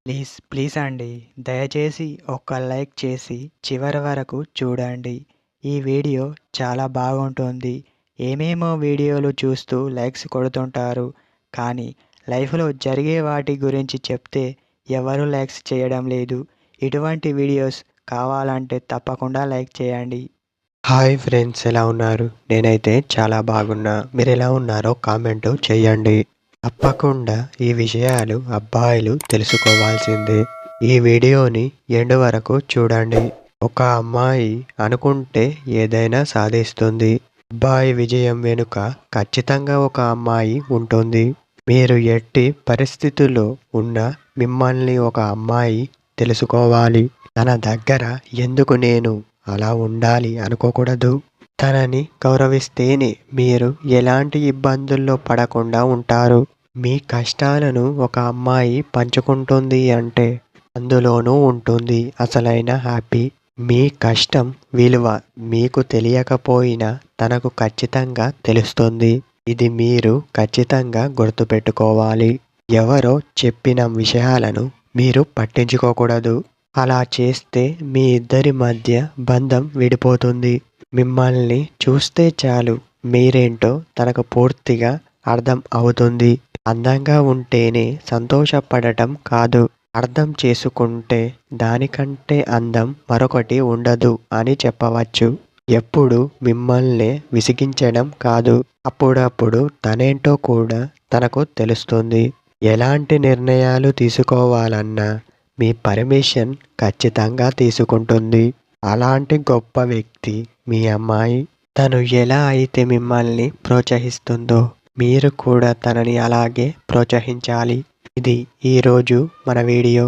Please please అండి, దయచేసి ఒక్క లైక్ చేసి చివరి వరకు చూడండి. ఈ వీడియో చాలా బాగుంటుంది. ఏమేమో వీడియోలు చూస్తూ లైక్స్ కొడుతుంటారు, కానీ లైఫ్లో జరిగే వాటి గురించి చెప్తే ఎవరు లైక్స్ చేయడం లేదు. ఇటువంటి వీడియోస్ కావాలంటే తప్పకుండా లైక్ చేయండి. హాయ్ ఫ్రెండ్స్, ఎలా ఉన్నారు? నేనైతే చాలా బాగున్నా. మీరు ఎలా ఉన్నారో కామెంట్ చేయండి. తప్పకుండా ఈ విషయాలు అబ్బాయిలు తెలుసుకోవాల్సిందే. ఈ వీడియోని ఎండ్ వరకు చూడండి. ఒక అమ్మాయి అనుకుంటే ఏదైనా సాధిస్తుంది. అబ్బాయి విజయం వెనుక ఖచ్చితంగా ఒక అమ్మాయి ఉంటుంది. మీరు ఎట్టి పరిస్థితుల్లో ఉన్నా మిమ్మల్ని ఒక అమ్మాయి తెలుసుకోవాలి. తన దగ్గర ఎందుకు నేను అలా ఉండాలి అనుకోకూడదు. తనని గౌరవిస్తేనే మీరు ఎలాంటి ఇబ్బందుల్లో పడకుండా ఉంటారు. మీ కష్టాలను ఒక అమ్మాయి పంచుకుంటుంది అంటే అందులోనూ ఉంటుంది అసలైన హ్యాపీ. మీ కష్టం విలువ మీకు తెలియకపోయినా తనకు ఖచ్చితంగా తెలుస్తుంది. ఇది మీరు ఖచ్చితంగా గుర్తుపెట్టుకోవాలి. ఎవరో చెప్పిన విషయాలను మీరు పట్టించుకోకూడదు. అలా చేస్తే మీ ఇద్దరి మధ్య బంధం విడిపోతుంది. మిమ్మల్ని చూస్తే చాలు మీరేంటో తనకు పూర్తిగా అర్థం అవుతుంది. అందంగా ఉంటేనే సంతోషపడటం కాదు, అర్థం చేసుకుంటే దానికంటే అందం మరొకటి ఉండదు అని చెప్పవచ్చు. ఎప్పుడు మిమ్మల్ని విసిగించడం కాదు, అప్పుడప్పుడు తనేంటో కూడా తనకు తెలుస్తుంది. ఎలాంటి నిర్ణయాలు తీసుకోవాలన్నా మీ పర్మిషన్ ఖచ్చితంగా తీసుకుంటుంది. అలాంటి గొప్ప వ్యక్తి మీ అమ్మాయి. తను ఎలా అయితే మిమ్మల్ని ప్రోత్సహిస్తుందో మీరు కూడా తనని అలాగే ప్రోత్సహించాలి. ఇది ఈరోజు మన వీడియో.